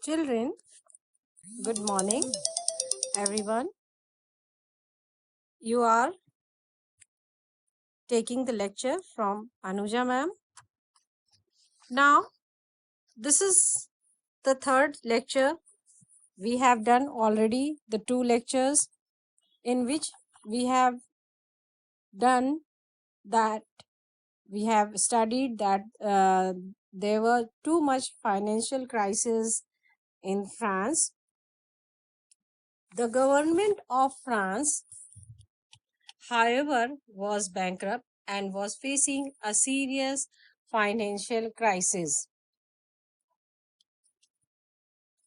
Children, good morning, everyone. You are taking the lecture from Anuja ma'am. Now, this is the third lecture. We have done already the two lectures in which we have done that we have studied that there were too much financial crisis in France. The government of France, however, was bankrupt and was facing a serious financial crisis.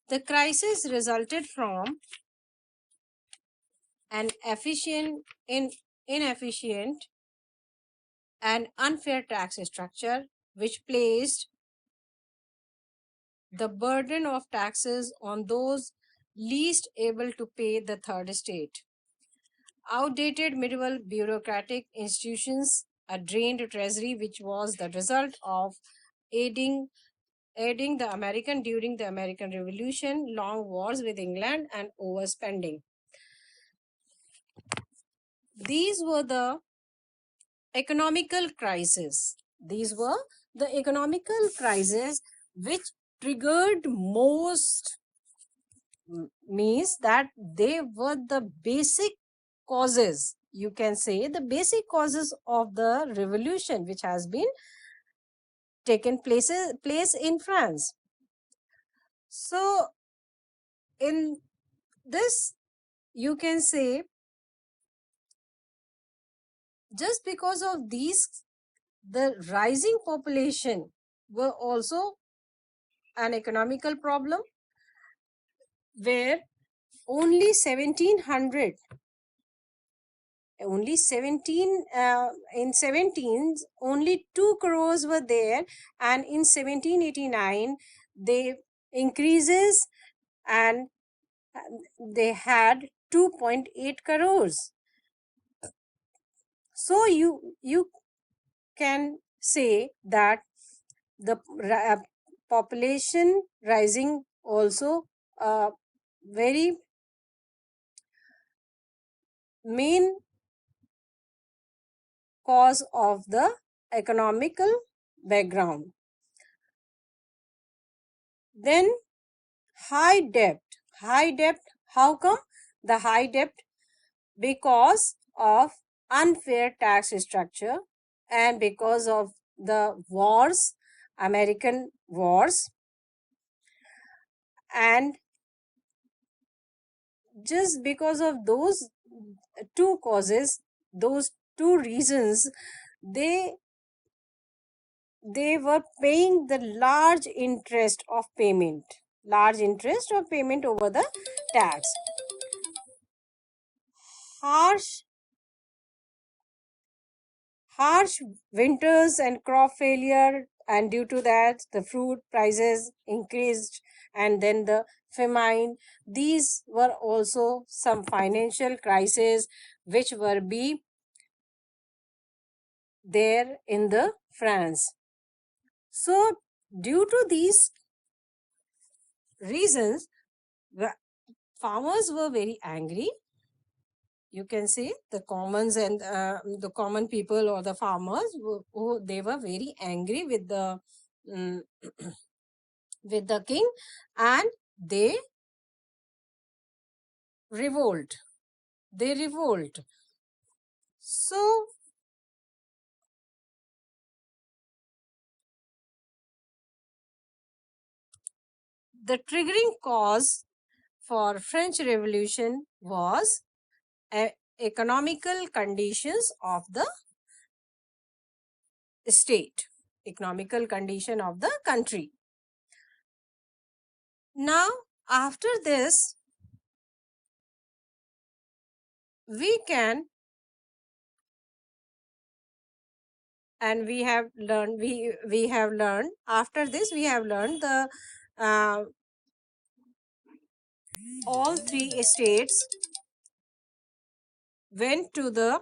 The crisis resulted from an inefficient and unfair tax structure which placed the burden of taxes on those least able to pay the third estate. Outdated medieval bureaucratic institutions, a drained treasury which was the result of aiding the American during the American Revolution, long wars with England, and overspending. These were the economical crises. These were the economical crises which triggered most, means that they were the basic causes, you can say the basic causes of the revolution which has been taken place in France. So in this, you can say, just because of these, the rising population were also an economical problem, where only 1700 only 17 in 17s only 2 crores were there, and in 1789 they increases and they had 2.8 crores. So you can say that the population rising also very main cause of the economical background. Then high debt. How come the high debt? Because of unfair tax structure and because of the wars, American wars, and just because of those two causes, those two reasons, they were paying the large interest of payment over the tax. Harsh winters and crop failure, and due to that the fruit prices increased, and then the famine. These were also some financial crises which were be there in the France. So due to these reasons, farmers were very angry. You can say the commons and the common people or the farmers they were very angry with the with the king, and they revolt. So the triggering cause for French Revolution was economical conditions of the state, economical condition of the country. Now, after this, we can, and we have learned, we have learned, after this we have learned the all three states went to the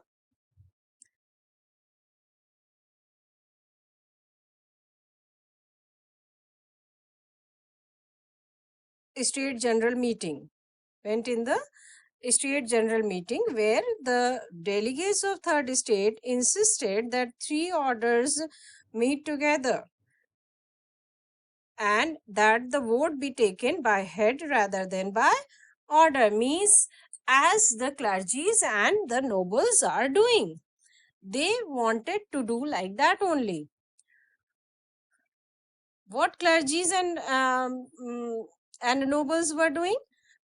state general meeting. Went in the state general meeting where the delegates of third state insisted that three orders meet together and that the vote be taken by head rather than by order, means as the clergies and the nobles are doing. They wanted to do like that only. What clergies and nobles were doing?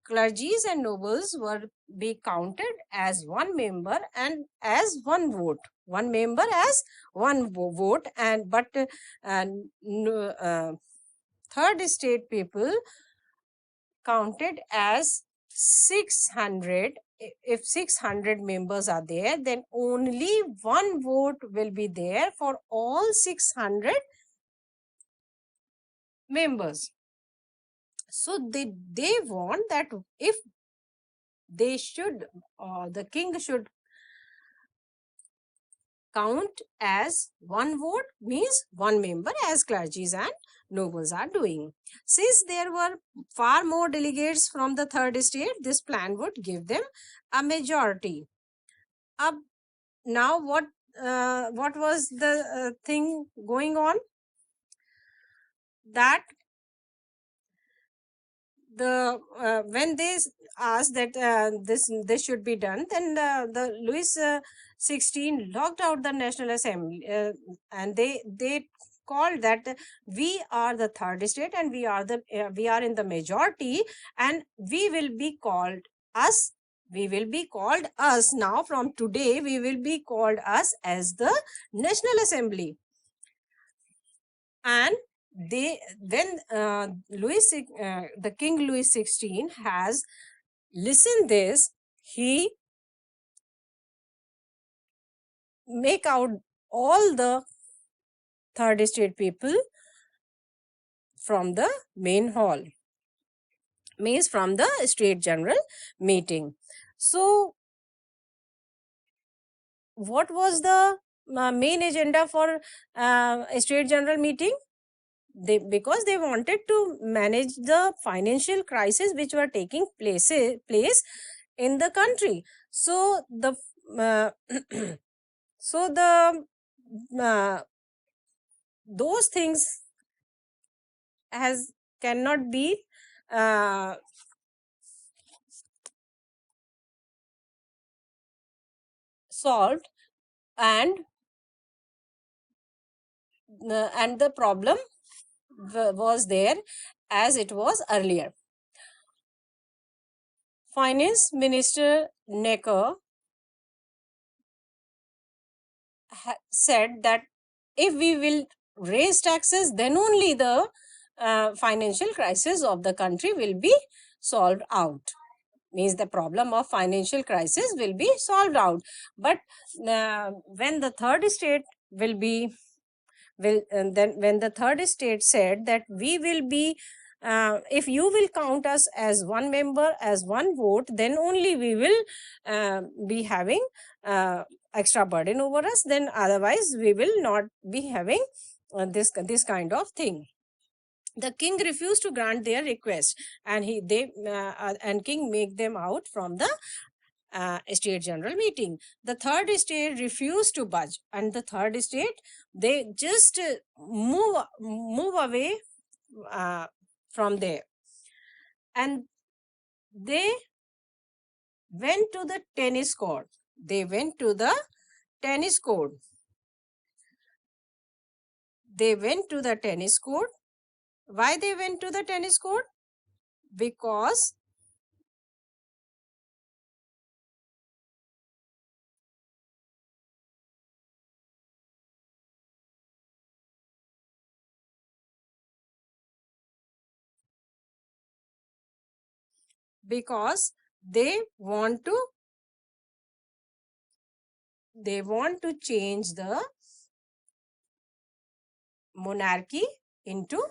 Clergies and nobles were be counted as one member and as one vote. One member as one vote, and but third state people counted as 600. If 600 members are there, then only one vote will be there for all 600 members. So they want that if they should, the king should count as one vote, means one member, as clergies and nobles are doing. Since there were far more delegates from the third state, this plan would give them a majority. Now what was the thing going on? That when they asked that this should be done, then the Louis 16 locked out the National Assembly, and they called that we are the third state and we are in the majority, and we will be called us. We will be called us now. From today, we will be called us as the National Assembly. And they when the King Louis 16 has listened this, he make out all the third state people from the main hall, means from the state general meeting. So what was the main agenda for state general meeting? Because they wanted to manage the financial crisis which were taking place in the country. So the those things cannot be solved, and the problem was there as it was earlier. Finance Minister Necker said that if we will raise taxes, then only the financial crisis of the country will be solved out. Means the problem of financial crisis will be solved out. But when the third state then when the third state said that we will be if you will count us as one member, as one vote, then only we will be having extra burden over us, then otherwise we will not be having this kind of thing. The king refused to grant their request, and king make them out from the state general meeting. The third state refused to budge, and the third state, they just move away from there, and they went to the tennis court. They went to the tennis court. They went to the tennis court. Why they went to the tennis court? Because they want to change the monarchy into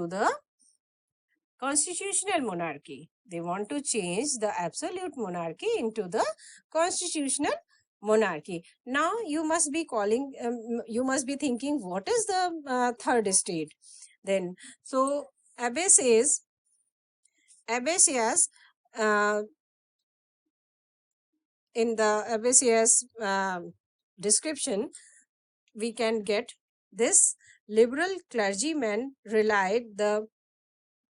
the constitutional monarchy. They want to change the absolute monarchy into the constitutional monarchy. Now you must be calling, you must be thinking, what is the third estate? Then, so Abbe says, Abbe says, uh, in the Abbe says description, we can get this: liberal clergymen relied the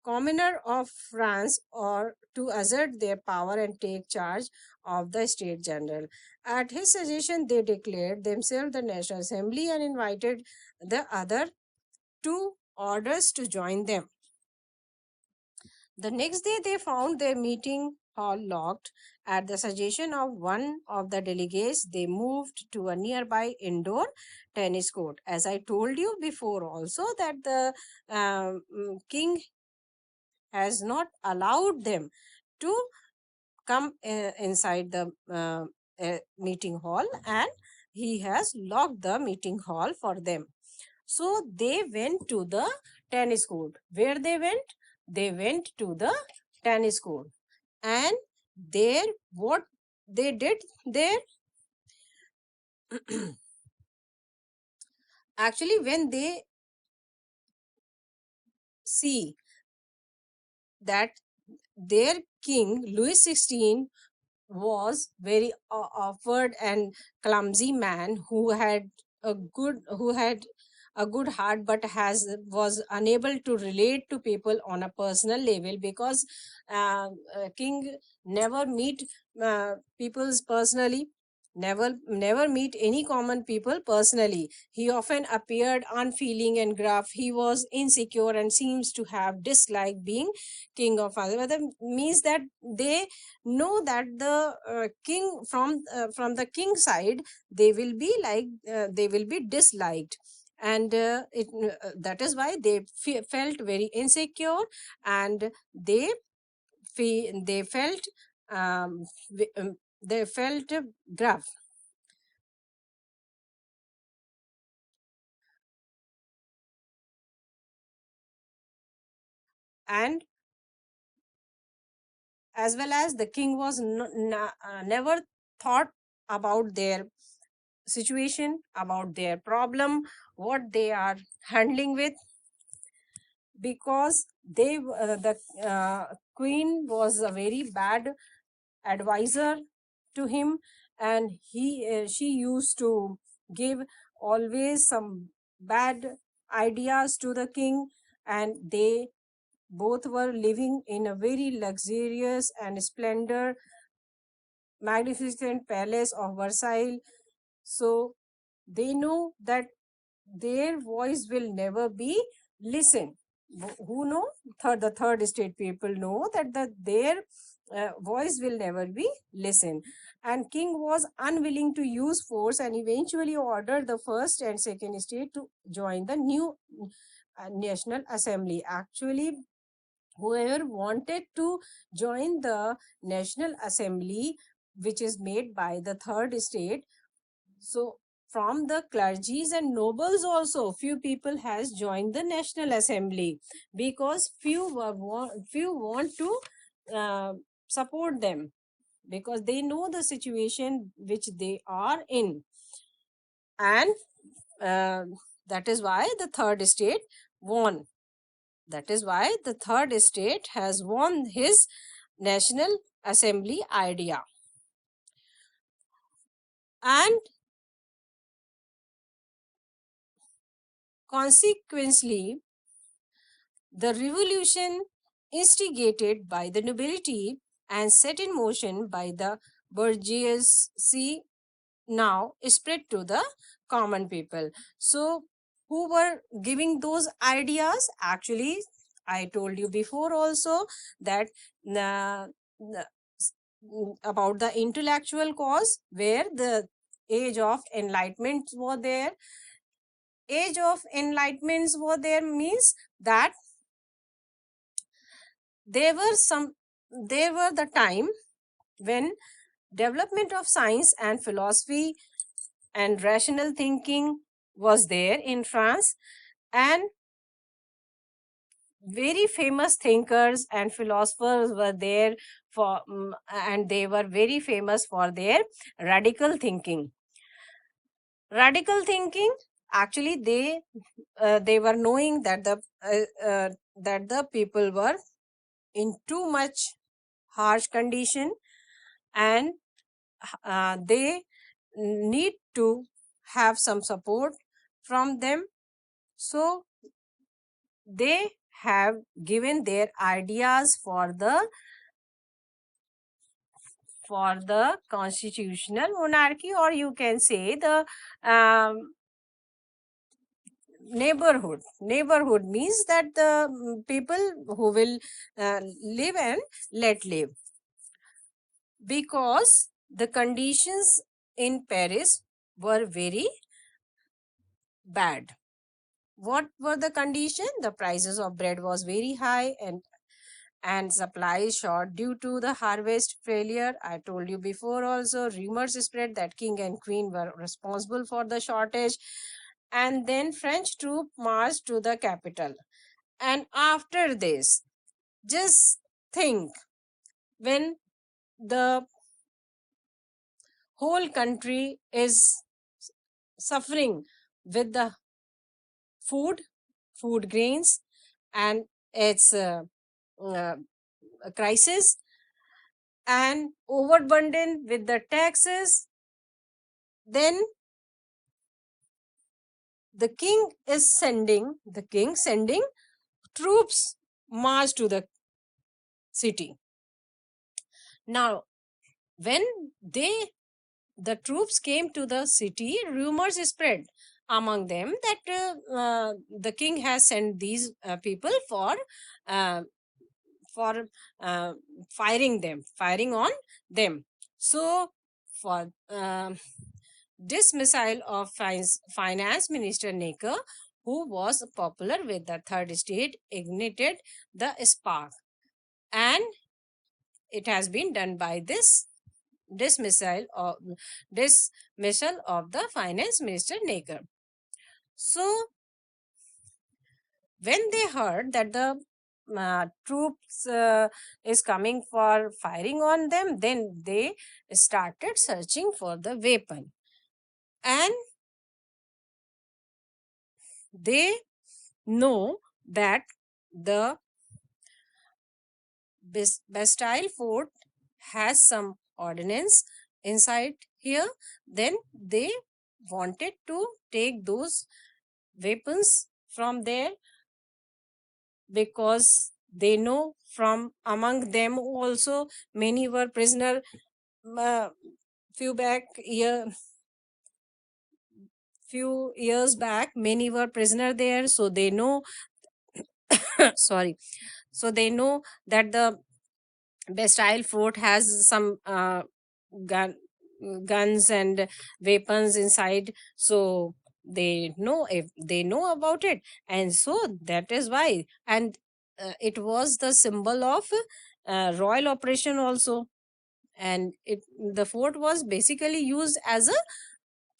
commoner of France or to assert their power and take charge of the state general. At his suggestion, they declared themselves the National Assembly and invited the other two orders to join them. The next day, they found their meeting hall locked. At the suggestion of one of the delegates, they moved to a nearby indoor tennis court. As I told you before, also that the king has not allowed them to come inside the meeting hall, and he has locked the meeting hall for them. So they went to the tennis court. Where they went? They went to the tennis court. And there, what they did there? Actually, when they see that their king, Louis XVI, was very awkward and clumsy man who had a good heart, but was unable to relate to people on a personal level, because king never meet peoples personally, never meet any common people personally. He often appeared unfeeling and gruff. He was insecure and seems to have disliked being king of others. That means that they know that the king, from the king side, they will be they will be disliked, and that is why they felt very insecure, and they felt they felt gruff. And as well as the king was never thought about their situation, about their problem, what they are handling with, because the queen was a very bad advisor to him, and she used to give always some bad ideas to the king, and they both were living in a very luxurious and splendor magnificent palace of Versailles. So they know that their voice will never be listened. Who know? The third estate people know that their voice will never be listened. And king was unwilling to use force, and eventually ordered the first and second estate to join the new National Assembly. Actually, whoever wanted to join the National Assembly, which is made by the third estate, so from the clergies and nobles also, few people has joined the National Assembly, because few want to support them, because they know the situation which they are in, and uh, that is why the third estate won. That is why the third estate has won his National Assembly idea. And consequently, the revolution instigated by the nobility and set in motion by the bourgeoisie now spread to the common people. So, who were giving those ideas? Actually, I told you before also that the- about the intellectual cause, where the age of enlightenment were there. Age of enlightenments were there means that there were the time when development of science and philosophy and rational thinking was there in France, and very famous thinkers and philosophers were there for, and they were very famous for their radical thinking. Radical thinking, actually, they were knowing that the people were in too much harsh condition, and they need to have some support from them. So they have given their ideas for the constitutional monarchy, or you can say the um, neighborhood means that the people who will live and let live, because the conditions in Paris were very bad. What were the conditions? The prices of bread was very high, and supply is short due to the harvest failure. I told you before also, rumors spread that king and queen were responsible for the shortage. And then French troop marched to the capital. And after this, just think, when the whole country is suffering with the food grains, and its uh, crisis, and overburdened with the taxes, then the king sending troops march to the city. Now, when the troops came to the city, rumors spread among them that the king has sent these people uh, for uh, firing on them. So, for dismissal of finance minister Necker, who was popular with the third state, ignited the spark, and it has been done by this dismissal of the finance minister Necker. So when they heard that the troops is coming for firing on them, then they started searching for the weapon, and they know that the Bastille fort has some ordnance inside here. Then they wanted to take those weapons from there, because they know from among them also many were prisoner. uh, few years back, many were prisoner there, so they know sorry, so they know that the Bastille fort has some gun guns and weapons inside, so they know about it, and so that is why. And it was the symbol of royal operation also, and the fort was basically used as a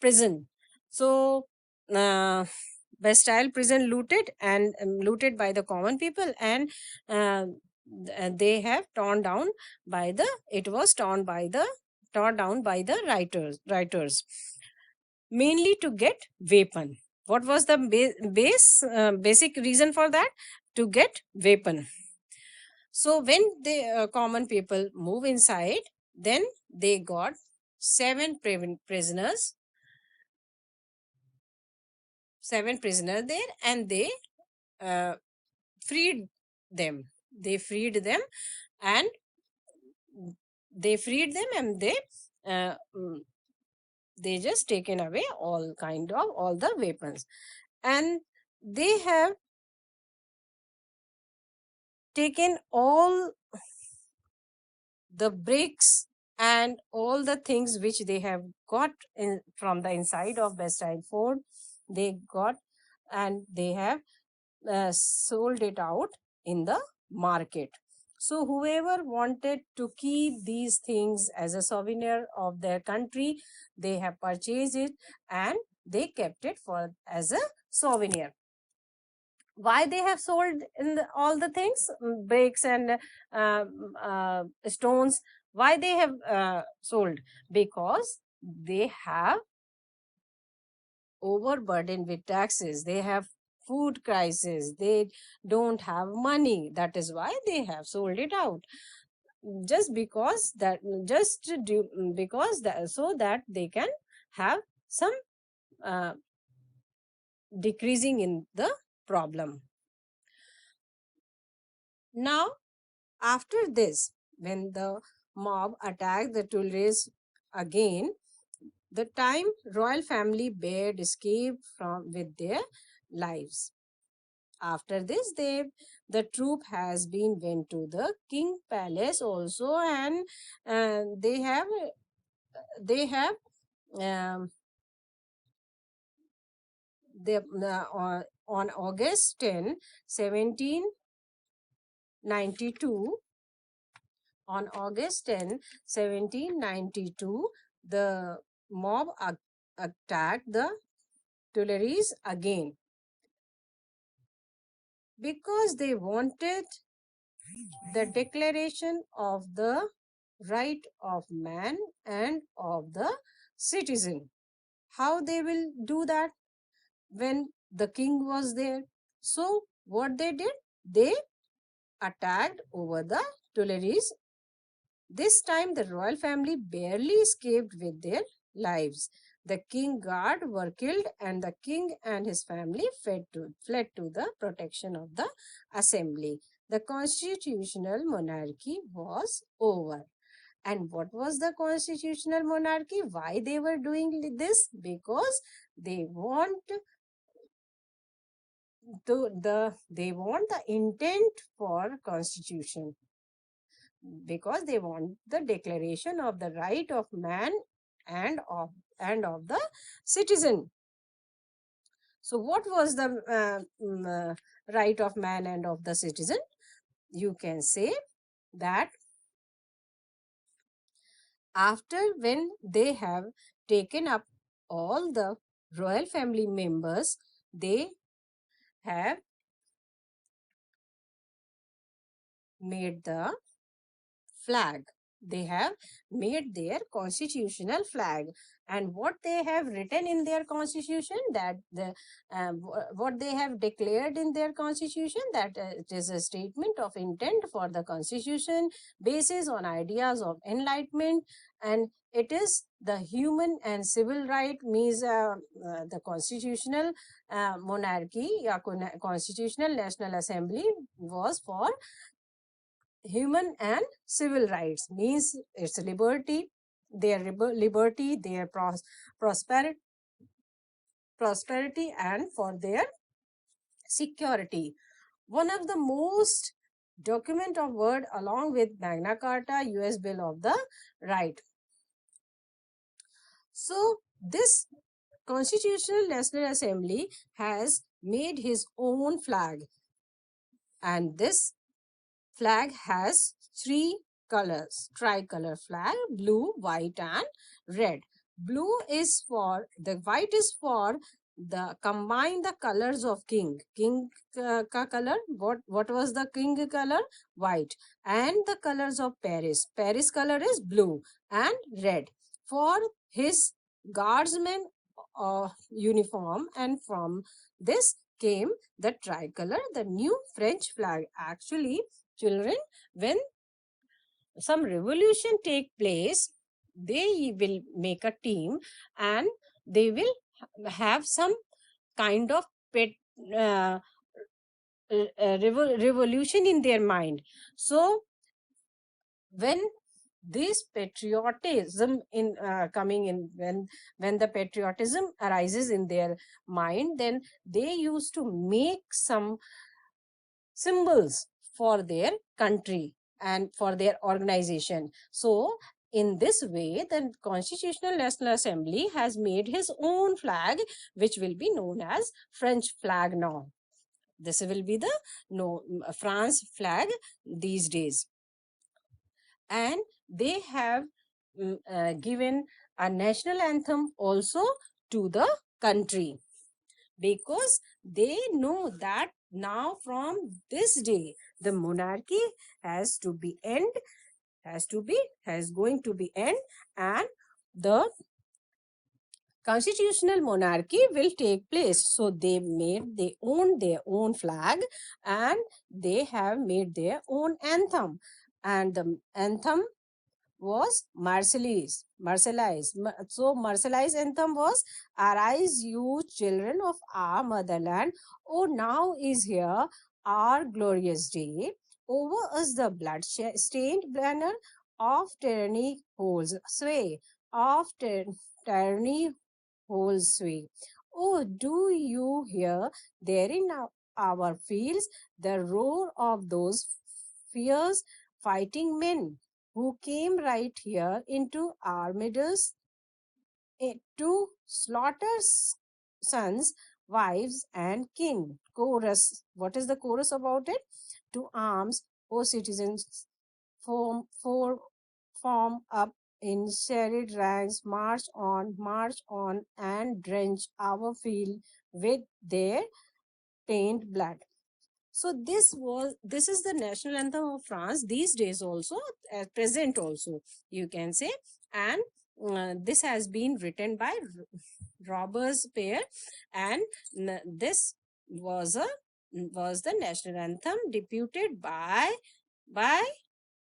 prison. So Bastille prison looted, and looted by the common people, and uh, they have torn down by the it was torn down by the writers, mainly to get weapon. What was the basic reason for that? To get weapon. So when the common people move inside, then they got prisoners seven prisoners there, and they uh, freed them. They freed them, and they uh, mm, they just taken away all the weapons, and they have taken all the bricks and all the things which they have got in from the inside of Bastille Fort. They got, and they have sold it out in the market. So whoever wanted to keep these things as a souvenir of their country, they have purchased it, and they kept it for as a souvenir. Why they have sold in all the things, bricks and stones? Why they have sold? Because they have overburdened with taxes, they have food crisis, they don't have money, that is why they have sold it out. Just because that, just to do, because that, so that they can have some uh, decreasing in the problem. Now, after this, when the mob attacked the Tuileries again, the time royal family bared escape from with their lives. After this, the troop has been went to the king palace also, and they have um, they on August 10, 1792, on August 10, 1792, the mob attacked the Tuileries again because they wanted the declaration of the right of man and of the citizen. How they will do that when the king was there? So what they did, they attacked over the Tuileries. This time the royal family barely escaped with their lives. The king guard were killed and the king and his family fled to the protection of the assembly. The constitutional monarchy was over. And what was the constitutional monarchy? Why they were doing this? Because they want they want the intent for constitution, because they want the declaration of the right of man and of the citizen. So what was the right of man and of the citizen? You can say that after when they have taken up all the royal family members, they have made the flag. They have made their constitutional flag, and what they have written in their constitution, that what they have declared in their constitution, that it is a statement of intent for the constitution basis on ideas of enlightenment, and it is the human and civil right, means the constitutional monarchy, constitutional national assembly was for human and civil rights, means it's liberty, their liberty, their prosperity, and for their security. One of the most document of word along with Magna Carta, US Bill of the Right. So this Constitutional National Assembly has made his own flag, and this flag has three colors: tricolor flag, blue, white and red. Blue is for the white is for the combine the colors of king color. What was the king color? White. And the colors of Paris color is blue and red. For his guardsmen uniform, and from this came the tricolor, the new French flag. Actually, children, when some revolution take place, they will make a team and they will have some kind of pet revolution in their mind. So when this patriotism in coming in, when the patriotism arises in their mind, then they used to make some symbols for their country and for their organization. So in this way, the Constitutional National Assembly has made his own flag, which will be known as French flag now. This will be the France flag these days. And they have given a national anthem also to the country. because they know that now from this day the monarchy has to be end, has going to be end, and the constitutional monarchy will take place. So they own their own flag, and they have made their own anthem, and the anthem was Marcellise. So Marcellise anthem was, "Arise, you children of our motherland! Oh, now is here our glorious day. Over us the blood-stained banner of tyranny holds sway. Of tyranny holds sway. Oh, do you hear there in our fields the roar of those fierce fighting men who came right here into our middles to slaughter sons, wives, and kin?" Chorus. What is the chorus about it? "To arms, O citizens, form up in serried ranks, march on, and drench our field with their taint blood." So this is the national anthem of France these days also, at present also, you can say. And this has been written by Robespierre, and this was the national anthem deputed by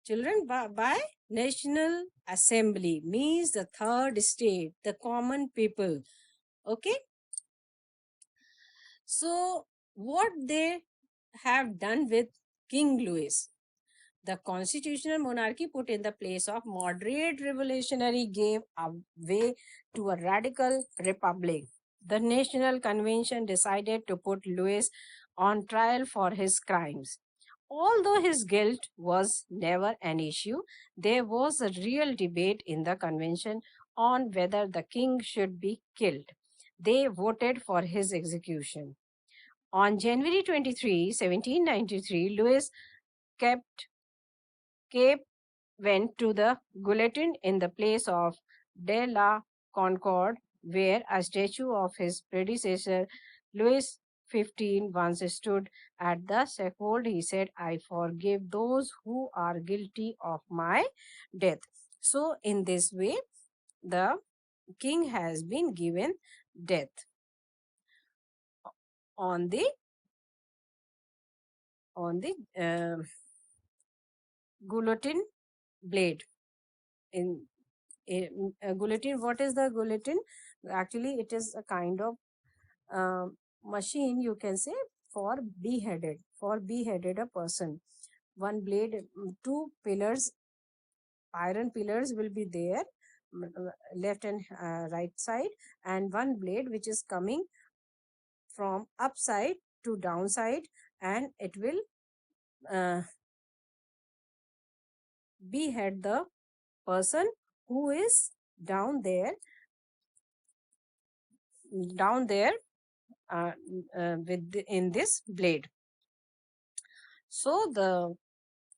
children, by National Assembly, means the third state, the common people. Okay, so what they have done with King Louis? The constitutional monarchy put in the place of moderate revolutionary gave a way to a radical republic. The National Convention decided to put Louis on trial for his crimes. Although his guilt was never an issue, there was a real debate in the convention on whether the king should be killed. They voted for his execution. On January 23, 1793, Louis kept Cape went to the guillotine in the place of De la Concorde, where a statue of his predecessor, Louis XV, once stood. At the scaffold, he said, "I forgive those who are guilty of my death." So, in this way, the king has been given death on the guillotine blade. In guillotine, what is the guillotine? Actually, it is a kind of machine, you can say, for beheaded a person. One blade, two pillars, iron pillars will be there, left and right side, and one blade which is coming from upside to downside, and it will behead the person who is down there in this blade. So the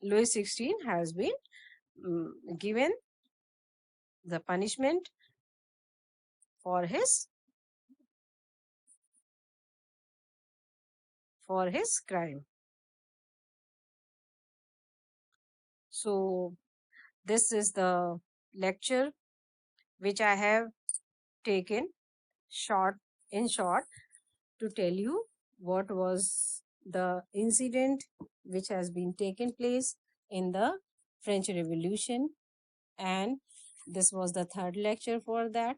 Louis XVI has been given the punishment for his crime. So this is the lecture which I have taken in short to tell you what was the incident which has been taken place in the French Revolution, and this was the third lecture for that.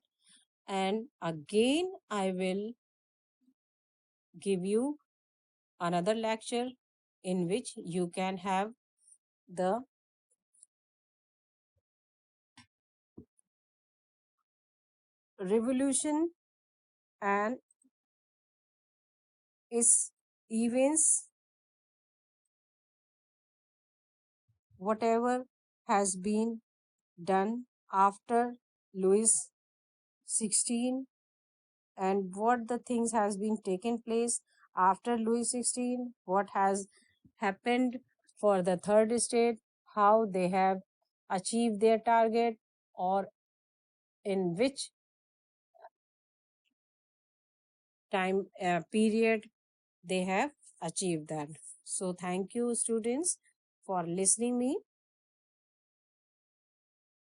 And again I will give you another lecture in which you can have the revolution and its events, whatever has been done after Louis XVI, and what the things has been taken place after Louis XVI, what has happened for the third state, how they have achieved their target, or in which time period they have achieved that. So thank you students for listening me.